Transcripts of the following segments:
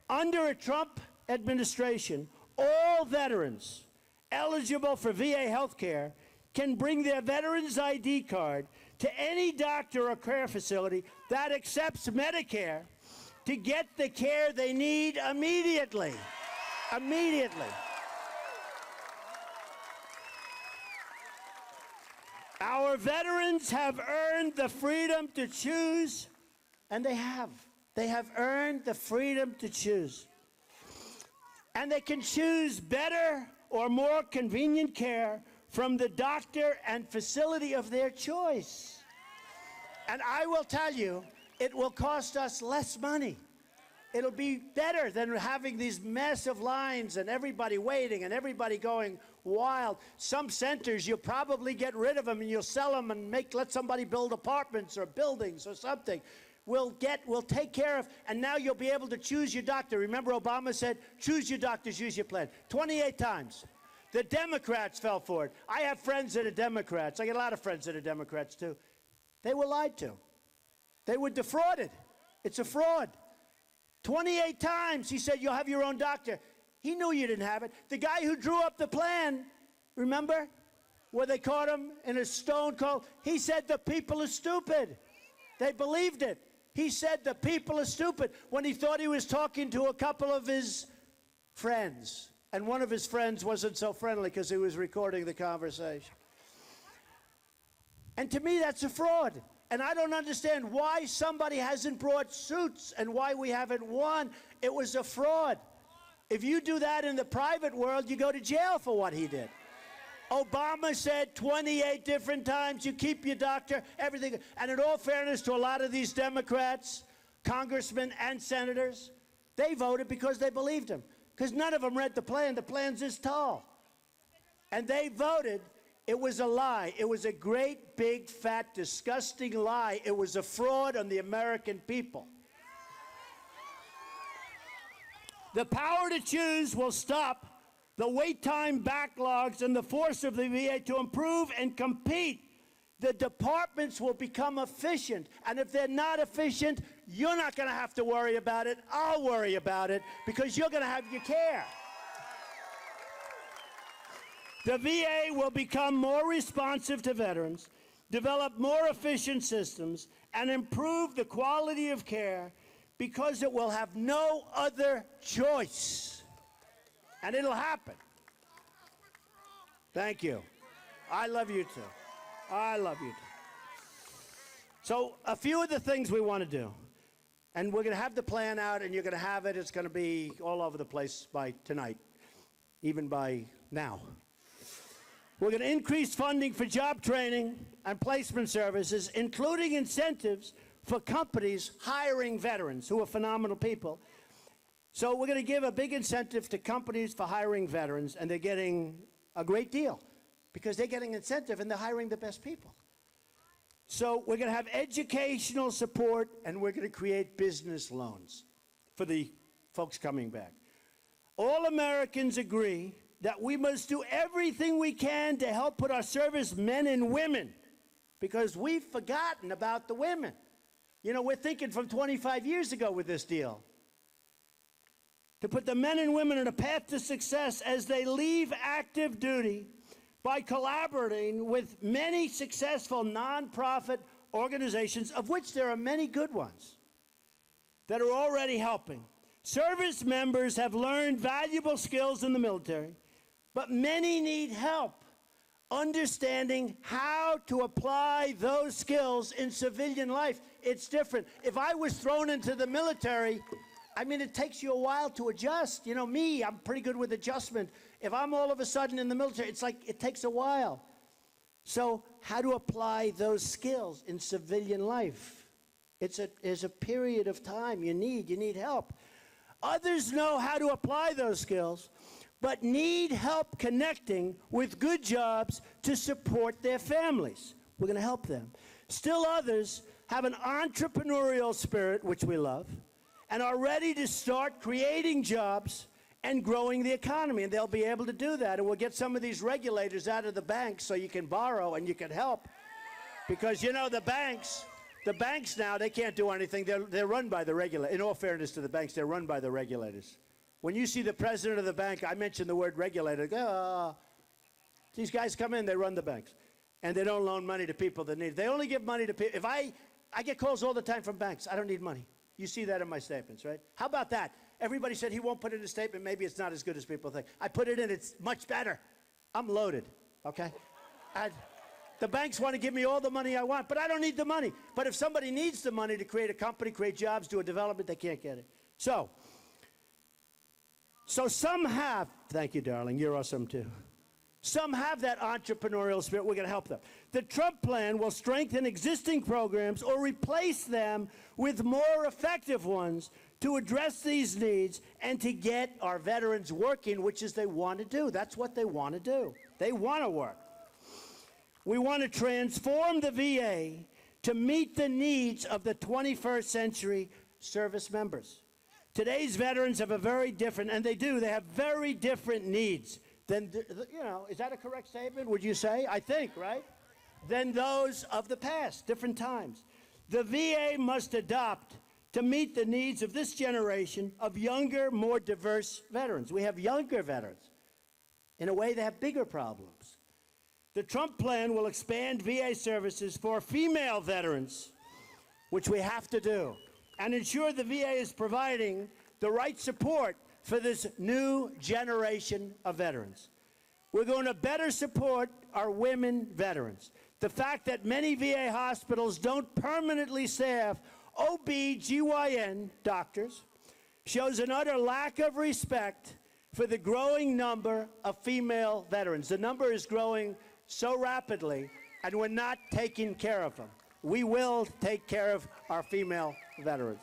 Under a Trump administration, all veterans eligible for VA health care can bring their veteran's ID card to any doctor or care facility that accepts Medicare to get the care they need immediately. Immediately. Our veterans have earned the freedom to choose, and they have. They have earned the freedom to choose. And they can choose better or more convenient care from the doctor and facility of their choice. And I will tell you, it will cost us less money. It'll be better than having these massive lines and everybody waiting and everybody going wild. Some centers, you'll probably get rid of them and you'll sell them and let somebody build apartments or buildings or something. We'll take care of, and now you'll be able to choose your doctor. Remember Obama said, choose your doctor, choose your plan. 28 times. The Democrats fell for it. I have friends that are Democrats. I get a lot of friends that are Democrats, too. They were lied to. They were defrauded. It's a fraud. 28 times he said, you'll have your own doctor. He knew you didn't have it. The guy who drew up the plan, remember, where they caught him in a stone cold, he said the people are stupid. They believed it. He said the people are stupid when he thought he was talking to a couple of his friends. And one of his friends wasn't so friendly because he was recording the conversation. And to me, that's a fraud. And I don't understand why somebody hasn't brought suits and why we haven't won. It was a fraud. If you do that in the private world, you go to jail for what he did. Obama said 28 different times, you keep your doctor, everything. And in all fairness to a lot of these Democrats, congressmen and senators, they voted because they believed him. Because none of them read the plan. The plan's this tall. And they voted. It was a lie. It was a great, big, fat, disgusting lie. It was a fraud on the American people. The power to choose will stop the wait time backlogs and the force of the VA to improve and compete. The departments will become efficient. And if they're not efficient, you're not going to have to worry about it. I'll worry about it because you're going to have your care. The VA will become more responsive to veterans, develop more efficient systems, and improve the quality of care because it will have no other choice. And it'll happen. Thank you. I love you too. I love you too. So a few of the things we want to do, and we're going to have the plan out, and you're going to have it. It's going to be all over the place by tonight, even by now. We're going to increase funding for job training and placement services, including incentives for companies hiring veterans who are phenomenal people. So we're going to give a big incentive to companies for hiring veterans, and they're getting a great deal because they're getting incentive and they're hiring the best people. So we're going to have educational support, and we're going to create business loans for the folks coming back. All Americans agree that we must do everything we can to help put our service men and women, because we've forgotten about the women. You know, we're thinking from 25 years ago with this deal. To put the men and women on a path to success as they leave active duty by collaborating with many successful nonprofit organizations, of which there are many good ones, that are already helping. Service members have learned valuable skills in the military, but many need help understanding how to apply those skills in civilian life. It's different. If I was thrown into the military, I mean, it takes you a while to adjust. You know, me, I'm pretty good with adjustment. If I'm all of a sudden in the military, it's like it takes a while. So how to apply those skills in civilian life? It's a period of time you need help. Others know how to apply those skills, but need help connecting with good jobs to support their families. We're going to help them. Still others have an entrepreneurial spirit, which we love, and are ready to start creating jobs and growing the economy, and they'll be able to do that. And we'll get some of these regulators out of the banks so you can borrow and you can help. Because, you know, the banks The banks now, they can't do anything. They're run by the regulator. In all fairness to the banks, they're run by the regulators. When you see the president of the bank, I mentioned the word regulator, these guys come in, they run the banks. And they don't loan money to people that need it. They only give money to people. If I get calls all the time from banks. I don't need money. You see that in my statements, right? How about that? Everybody said he won't put it in a statement. Maybe it's not as good as people think. I put it in. It's much better. I'm loaded, okay? The banks want to give me all the money I want, but I don't need the money. But if somebody needs the money to create a company, create jobs, do a development, they can't get it. So some have, thank you, darling, you're awesome too. Some have that entrepreneurial spirit. We're going to help them. The Trump plan will strengthen existing programs or replace them with more effective ones to address these needs and to get our veterans working, which is they want to do. That's what they want to do. They want to work. We want to transform the VA to meet the needs of the 21st century service members. Today's veterans have a very different, and they have very different needs than, is that a correct statement, would you say? I think, right? Than those of the past, different times. The VA must adopt to meet the needs of this generation of younger, more diverse veterans. We have younger veterans. In a way, they have bigger problems. The Trump plan will expand VA services for female veterans, which we have to do, and ensure the VA is providing the right support for this new generation of veterans. We're going to better support our women veterans. The fact that many VA hospitals don't permanently staff OB/GYN doctors shows an utter lack of respect for the growing number of female veterans. The number is growing so rapidly, and we're not taking care of them. We will take care of our female veterans.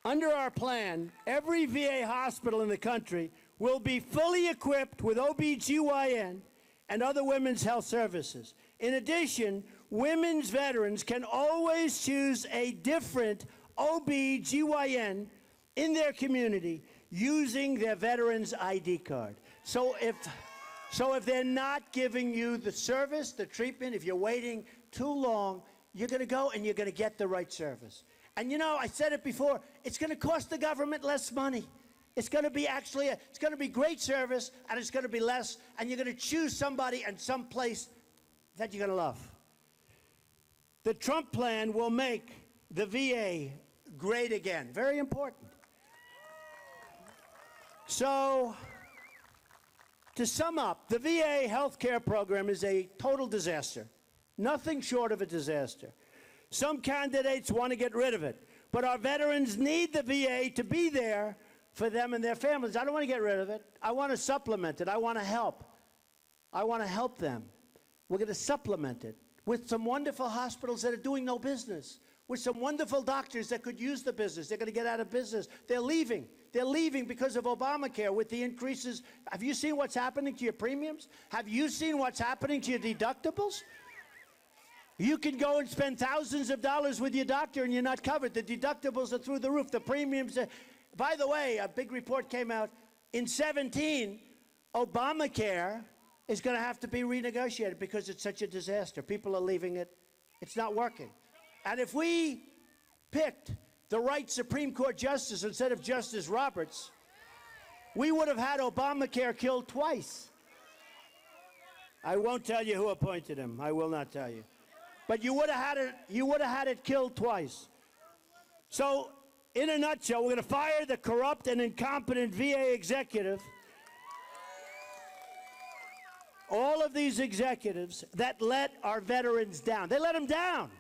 Under our plan, every VA hospital in the country will be fully equipped with OB/GYN and other women's health services. In addition, women's veterans can always choose a different OB/GYN in their community using their veteran's ID card. So if they're not giving you the service, the treatment, if you're waiting too long, you're going to go and you're going to get the right service. And I said it before, it's going to cost the government less money. It's going to be it's going to be great service, and it's going to be less, and you're going to choose somebody and some place that you're going to love. The Trump plan will make the VA great again. Very important. So, to sum up, the VA health care program is a total disaster. Nothing short of a disaster. Some candidates want to get rid of it, but our veterans need the VA to be there for them and their families. I don't want to get rid of it. I want to supplement it. I want to help. I want to help them. We're going to supplement it with some wonderful hospitals that are doing no business, with some wonderful doctors that could use the business. They're going to get out of business. They're leaving. They're leaving because of Obamacare with the increases. Have you seen what's happening to your premiums? Have you seen what's happening to your deductibles? You can go and spend thousands of dollars with your doctor and you're not covered. The deductibles are through the roof. The premiums are... By the way, a big report came out. In 2017, Obamacare is going to have to be renegotiated because it's such a disaster. People are leaving it. It's not working. And if we picked the right Supreme Court justice instead of Justice Roberts, we would have had Obamacare killed twice. I won't tell you who appointed him. I will not tell you. But you would have had it killed twice. So, in a nutshell, we're going to fire the corrupt and incompetent VA executive. All of these executives that let our veterans down. They let them down.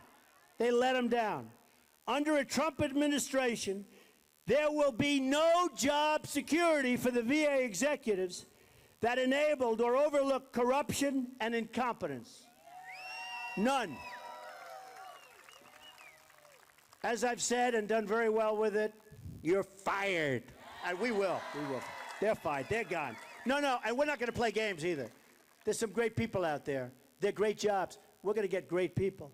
They let them down. Under a Trump administration, there will be no job security for the VA executives that enabled or overlooked corruption and incompetence. None. As I've said and done very well with it, you're fired. And we will. They're fired. They're gone. No, and we're not going to play games either. There's some great people out there. They're great jobs. We're going to get great people.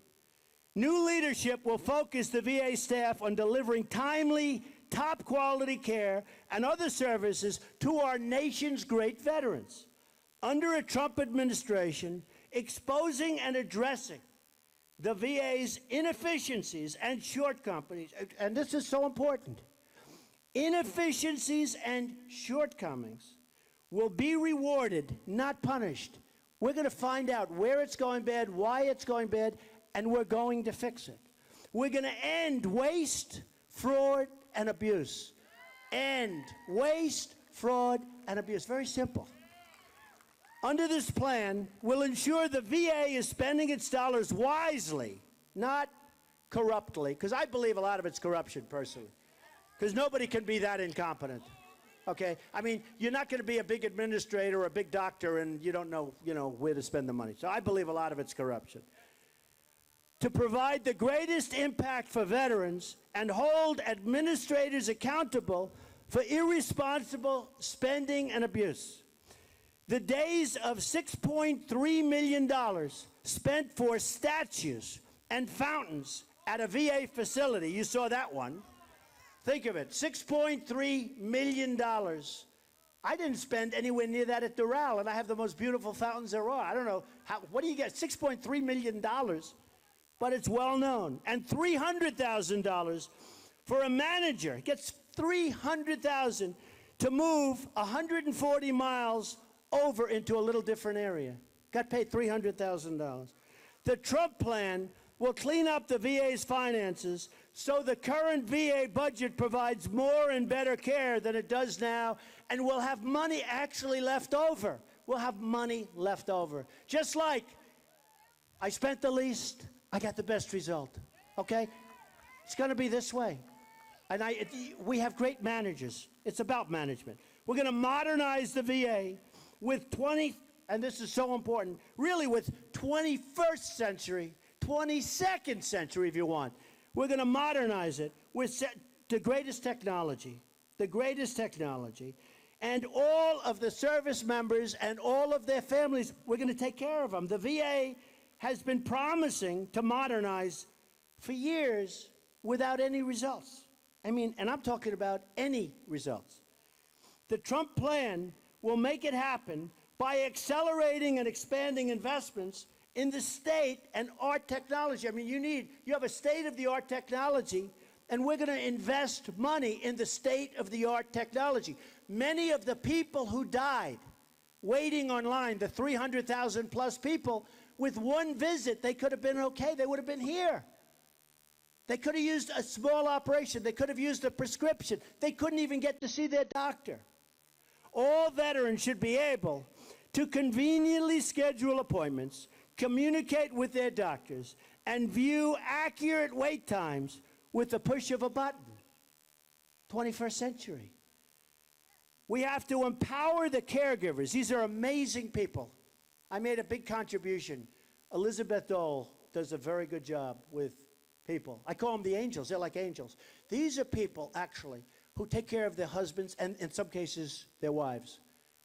New leadership will focus the VA staff on delivering timely, top-quality care and other services to our nation's great veterans. Under a Trump administration, exposing and addressing the VA's inefficiencies and shortcomings, and this is so important, inefficiencies and shortcomings will be rewarded, not punished. We're going to find out where it's going bad, why it's going bad, and we're going to fix it. We're going to end waste, fraud, and abuse. End waste, fraud, and abuse. Very simple. Under this plan, we'll ensure the VA is spending its dollars wisely, not corruptly, because I believe a lot of it's corruption, personally, because nobody can be that incompetent. Okay? I mean, you're not going to be a big administrator or a big doctor and you don't know, where to spend the money. So I believe a lot of it's corruption. To provide the greatest impact for veterans and hold administrators accountable for irresponsible spending and abuse. The days of $6.3 million spent for statues and fountains at a VA facility, you saw that one. Think of it, $6.3 million. I didn't spend anywhere near that at Doral, and I have the most beautiful fountains there are. I don't know, what do you get, $6.3 million? But it's well known. And $300,000 for a manager, gets $300,000 to move 140 miles over into a little different area. Got paid $300,000. The Trump plan will clean up the VA's finances so the current VA budget provides more and better care than it does now, and we'll have money actually left over. We'll have money left over. Just like I spent the least, I got the best result. Okay? It's going to be this way. And we have great managers. It's about management. We're going to modernize the VA with and this is so important, really with 21st century, 22nd century if you want. We're going to modernize it with the greatest technology, and all of the service members and all of their families, we're going to take care of them. The VA has been promising to modernize for years without any results. I mean, and I'm talking about any results. The Trump plan will make it happen by accelerating and expanding investments in the state and art technology. I mean, you have a state-of-the-art technology, and we're going to invest money in the state-of-the-art technology. Many of the people who died waiting online, the 300,000 plus people, with one visit, they could have been okay. They would have been here. They could have used a small operation. They could have used a prescription. They couldn't even get to see their doctor. All veterans should be able to conveniently schedule appointments, communicate with their doctors, and view accurate wait times with the push of a button. 21st century. We have to empower the caregivers. These are amazing people. I made a big contribution. Elizabeth Dole does a very good job with people. I call them the angels. They're like angels. These are people, actually, who take care of their husbands and, in some cases, their wives,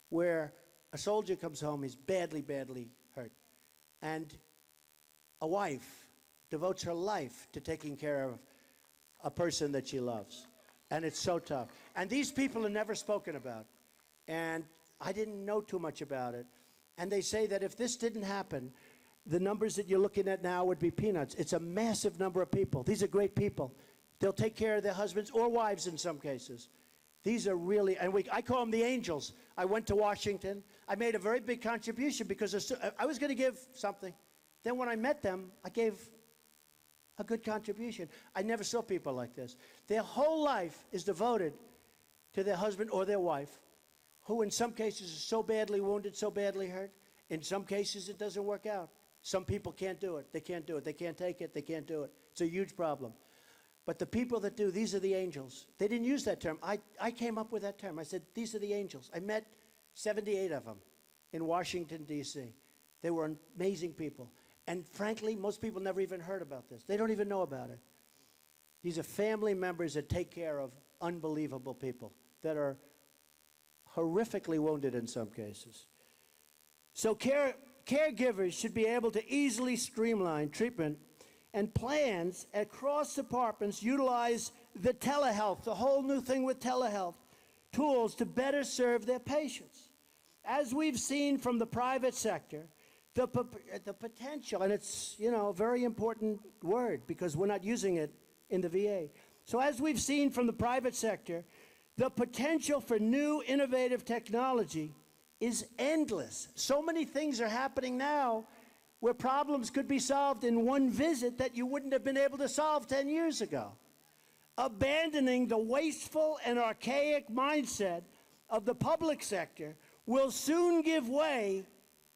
where a soldier comes home, he's badly, badly hurt, and a wife devotes her life to taking care of a person that she loves, and it's so tough. And these people are never spoken about, and I didn't know too much about it, and they say that if this didn't happen, the numbers that you're looking at now would be peanuts. It's a massive number of people. These are great people. They'll take care of their husbands or wives in some cases. These are really, and I call them the angels. I went to Washington. I made a very big contribution because I was going to give something. Then when I met them, I gave a good contribution. I never saw people like this. Their whole life is devoted to their husband or their wife, who in some cases is so badly wounded, so badly hurt. In some cases, it doesn't work out. Some people can't do it. They can't do it. They can't take it. They can't do it. It's a huge problem. But the people that do, these are the angels. They didn't use that term. I came up with that term. I said, these are the angels. I met 78 of them in Washington, D.C. They were amazing people. And frankly, most people never even heard about this. They don't even know about it. These are family members that take care of unbelievable people that are horrifically wounded in some cases. So caregivers should be able to easily streamline treatment, and plans across departments utilize the telehealth, the whole new thing with telehealth, tools to better serve their patients. As we've seen from the private sector, the potential, and it's, you know, a very important word because we're not using it in the VA. So as we've seen from the private sector, the potential for new innovative technology is endless. So many things are happening now where problems could be solved in one visit that you wouldn't have been able to solve 10 years ago. Abandoning the wasteful and archaic mindset of the public sector will soon give way,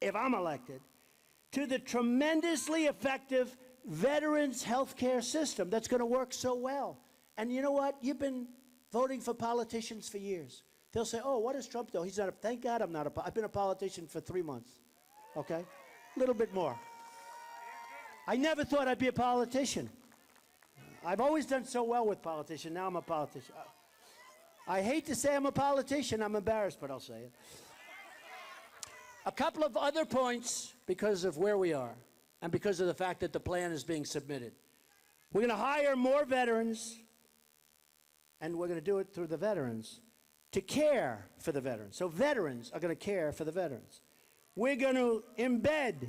if I'm elected, to the tremendously effective veterans health care system that's going to work so well. And you know what? You've been voting for politicians for years. They'll say, oh, what does Trump do? He's not a, thank God I'm not a, I've been a politician for 3 months, okay? A little bit more. I never thought I'd be a politician. I've always done so well with politicians. Now I'm a politician. I hate to say I'm a politician. I'm embarrassed, but I'll say it. A couple of other points because of where we are and because of the fact that the plan is being submitted. We're going to hire more veterans, and we're going to do it through the veterans, to care for the veterans. So veterans are going to care for the veterans. We're going to embed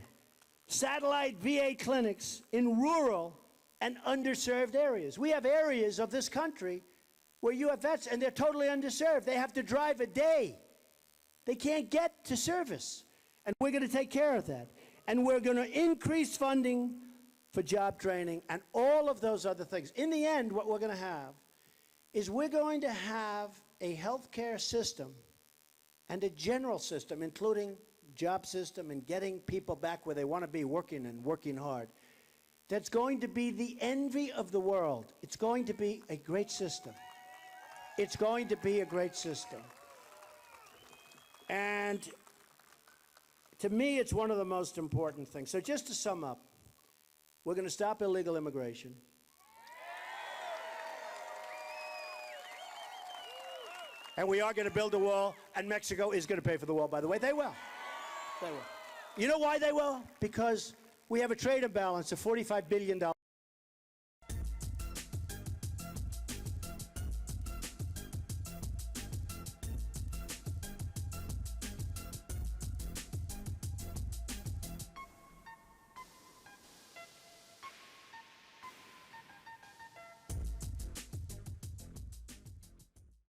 satellite VA clinics in rural and underserved areas. We have areas of this country where you have vets, and they're totally underserved. They have to drive a day. They can't get to service. And we're going to take care of that. And we're going to increase funding for job training and all of those other things. In the end, what we're going to have is we're going to have a healthcare system and a general system, including job system and getting people back where they want to be, working and working hard, that's going to be the envy of the world. It's going to be a great system. It's going to be a great system. And to me, it's one of the most important things. So just to sum up, we're going to stop illegal immigration. And we are going to build a wall, and Mexico is going to pay for the wall, by the way. They will. They will. You know why they will? Because we have a trade imbalance of $45 billion.